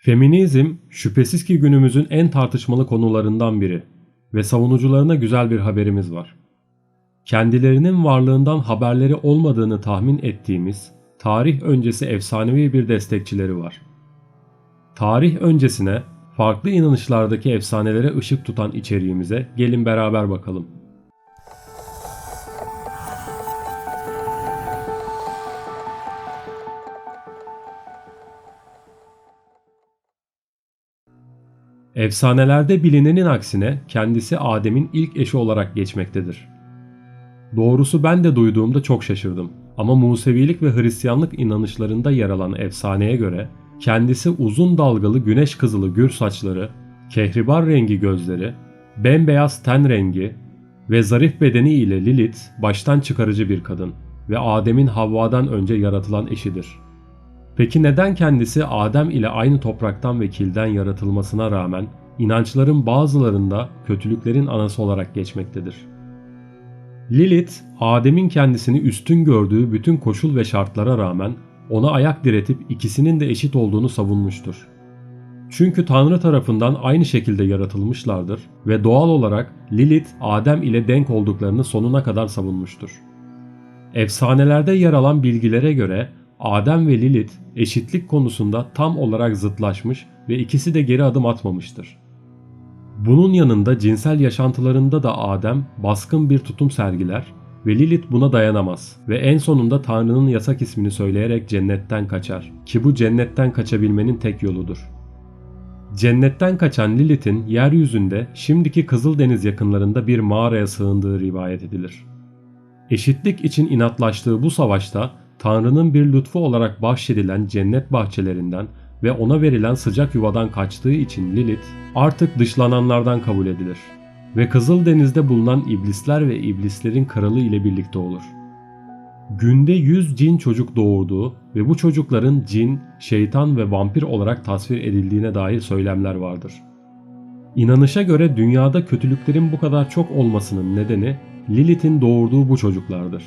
Feminizm, şüphesiz ki günümüzün en tartışmalı konularından biri ve savunucularına güzel bir haberimiz var. Kendilerinin varlığından haberleri olmadığını tahmin ettiğimiz, tarih öncesi efsanevi bir destekçileri var. Tarih öncesine, farklı inanışlardaki efsanelere ışık tutan içeriğimize gelin beraber bakalım. Efsanelerde bilinenin aksine kendisi Adem'in ilk eşi olarak geçmektedir. Doğrusu ben de duyduğumda çok şaşırdım ama Musevilik ve Hristiyanlık inanışlarında yer alan efsaneye göre kendisi uzun dalgalı güneş kızılı gür saçları, kehribar rengi gözleri, bembeyaz ten rengi ve zarif bedeni ile Lilith baştan çıkarıcı bir kadın ve Adem'in Havva'dan önce yaratılan eşidir. Peki neden kendisi Adem ile aynı topraktan ve kilden yaratılmasına rağmen inançların bazılarında kötülüklerin anası olarak geçmektedir? Lilith, Adem'in kendisini üstün gördüğü bütün koşul ve şartlara rağmen ona ayak diretip ikisinin de eşit olduğunu savunmuştur. Çünkü Tanrı tarafından aynı şekilde yaratılmışlardır ve doğal olarak Lilith, Adem ile denk olduklarını sonuna kadar savunmuştur. Efsanelerde yer alan bilgilere göre Adem ve Lilith eşitlik konusunda tam olarak zıtlaşmış ve ikisi de geri adım atmamıştır. Bunun yanında cinsel yaşantılarında da Adem baskın bir tutum sergiler ve Lilith buna dayanamaz ve en sonunda Tanrı'nın yasak ismini söyleyerek cennetten kaçar ki bu cennetten kaçabilmenin tek yoludur. Cennetten kaçan Lilith'in yeryüzünde şimdiki Kızıldeniz yakınlarında bir mağaraya sığındığı rivayet edilir. Eşitlik için inatlaştığı bu savaşta Tanrı'nın bir lütfu olarak bahşedilen cennet bahçelerinden ve ona verilen sıcak yuvadan kaçtığı için Lilith artık dışlananlardan kabul edilir ve Kızıldeniz'de bulunan iblisler ve iblislerin kralı ile birlikte olur. Günde 100 cin çocuk doğurduğu ve bu çocukların cin, şeytan ve vampir olarak tasvir edildiğine dair söylemler vardır. İnanışa göre dünyada kötülüklerin bu kadar çok olmasının nedeni Lilith'in doğurduğu bu çocuklardır.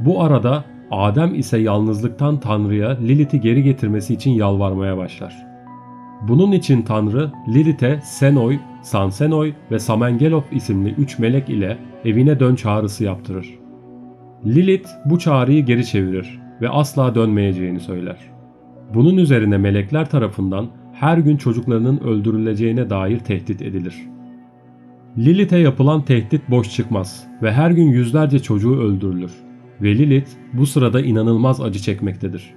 Bu arada Adem ise yalnızlıktan Tanrı'ya Lilith'i geri getirmesi için yalvarmaya başlar. Bunun için Tanrı Lilith'e Senoy, Sansenoy ve Samengelof isimli 3 melek ile evine dön çağrısı yaptırır. Lilith bu çağrıyı geri çevirir ve asla dönmeyeceğini söyler. Bunun üzerine melekler tarafından her gün çocuklarının öldürüleceğine dair tehdit edilir. Lilith'e yapılan tehdit boş çıkmaz ve her gün yüzlerce çocuğu öldürülür. Ve Lilith bu sırada inanılmaz acı çekmektedir.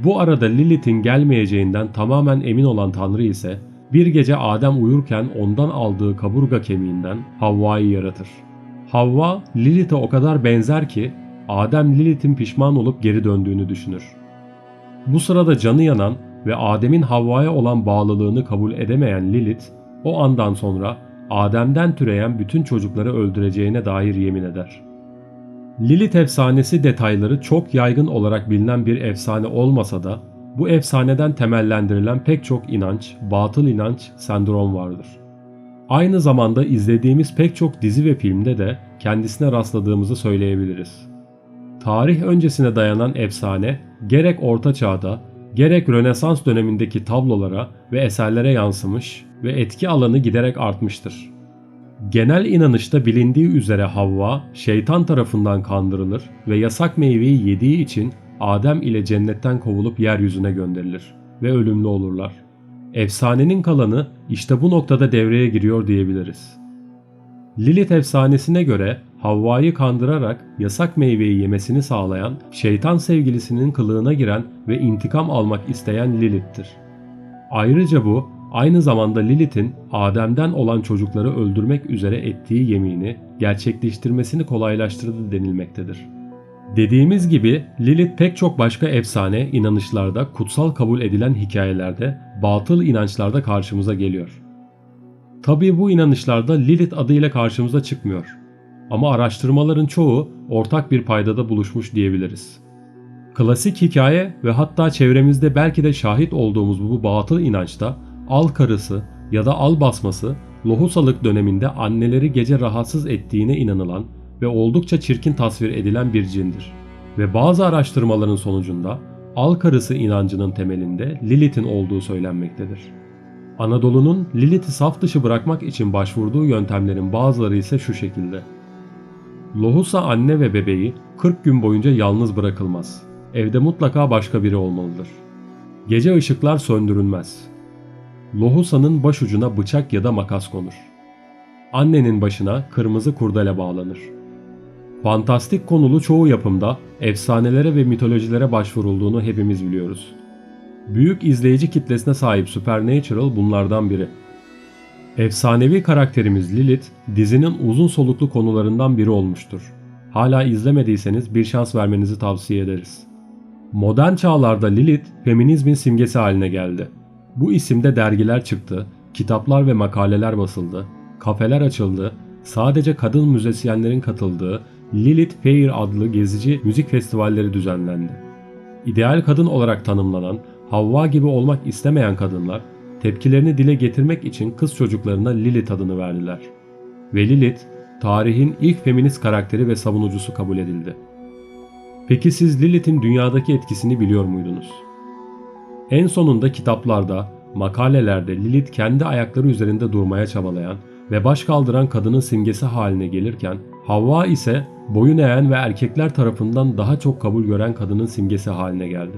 Bu arada Lilith'in gelmeyeceğinden tamamen emin olan Tanrı ise bir gece Adem uyurken ondan aldığı kaburga kemiğinden Havva'yı yaratır. Havva Lilith'e o kadar benzer ki Adem Lilith'in pişman olup geri döndüğünü düşünür. Bu sırada canı yanan ve Adem'in Havva'ya olan bağlılığını kabul edemeyen Lilith o andan sonra Adem'den türeyen bütün çocukları öldüreceğine dair yemin eder. Lilith efsanesi detayları çok yaygın olarak bilinen bir efsane olmasa da bu efsaneden temellendirilen pek çok inanç, batıl inanç, sendrom vardır. Aynı zamanda izlediğimiz pek çok dizi ve filmde de kendisine rastladığımızı söyleyebiliriz. Tarih öncesine dayanan efsane gerek Orta Çağ'da gerek Rönesans dönemindeki tablolara ve eserlere yansımış ve etki alanı giderek artmıştır. Genel inanışta bilindiği üzere Havva şeytan tarafından kandırılır ve yasak meyveyi yediği için Adem ile cennetten kovulup yeryüzüne gönderilir ve ölümlü olurlar. Efsanenin kalanı işte bu noktada devreye giriyor diyebiliriz. Lilith efsanesine göre Havva'yı kandırarak yasak meyveyi yemesini sağlayan şeytan sevgilisinin kılığına giren ve intikam almak isteyen Lilith'tir. Ayrıca bu aynı zamanda Lilith'in Adem'den olan çocukları öldürmek üzere ettiği yemini gerçekleştirmesini kolaylaştırdı denilmektedir. Dediğimiz gibi Lilith pek çok başka efsane, inanışlarda, kutsal kabul edilen hikayelerde, batıl inançlarda karşımıza geliyor. Tabii bu inanışlarda Lilith adıyla karşımıza çıkmıyor. Ama araştırmaların çoğu ortak bir paydada buluşmuş diyebiliriz. Klasik hikaye ve hatta çevremizde belki de şahit olduğumuz bu batıl inançta al karısı ya da al basması lohusalık döneminde anneleri gece rahatsız ettiğine inanılan ve oldukça çirkin tasvir edilen bir cindir. Ve bazı araştırmaların sonucunda Al karısı inancının temelinde Lilith'in olduğu söylenmektedir. Anadolu'nun Lilith'i saf dışı bırakmak için başvurduğu yöntemlerin bazıları ise şu şekilde. Lohusa anne ve bebeği 40 gün boyunca yalnız bırakılmaz. Evde mutlaka başka biri olmalıdır. Gece ışıklar söndürülmez. Lohusa'nın başucuna bıçak ya da makas konur. Annenin başına kırmızı kurdele bağlanır. Fantastik konulu çoğu yapımda efsanelere ve mitolojilere başvurulduğunu hepimiz biliyoruz. Büyük izleyici kitlesine sahip Supernatural bunlardan biri. Efsanevi karakterimiz Lilith, dizinin uzun soluklu konularından biri olmuştur. Hala izlemediyseniz bir şans vermenizi tavsiye ederiz. Modern çağlarda Lilith, feminizmin simgesi haline geldi. Bu isimde dergiler çıktı, kitaplar ve makaleler basıldı, kafeler açıldı, sadece kadın müzisyenlerin katıldığı Lilith Fair adlı gezici müzik festivalleri düzenlendi. İdeal kadın olarak tanımlanan, Havva gibi olmak istemeyen kadınlar, tepkilerini dile getirmek için kız çocuklarına Lilith adını verdiler. Ve Lilith, tarihin ilk feminist karakteri ve savunucusu kabul edildi. Peki siz Lilith'in dünyadaki etkisini biliyor muydunuz? En sonunda kitaplarda, makalelerde Lilith kendi ayakları üzerinde durmaya çabalayan ve baş kaldıran kadının simgesi haline gelirken, Havva ise boyun eğen ve erkekler tarafından daha çok kabul gören kadının simgesi haline geldi.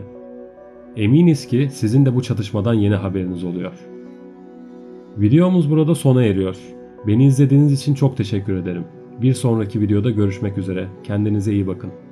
Eminiz ki sizin de bu çatışmadan yeni haberiniz oluyor. Videomuz burada sona eriyor. Beni izlediğiniz için çok teşekkür ederim. Bir sonraki videoda görüşmek üzere. Kendinize iyi bakın.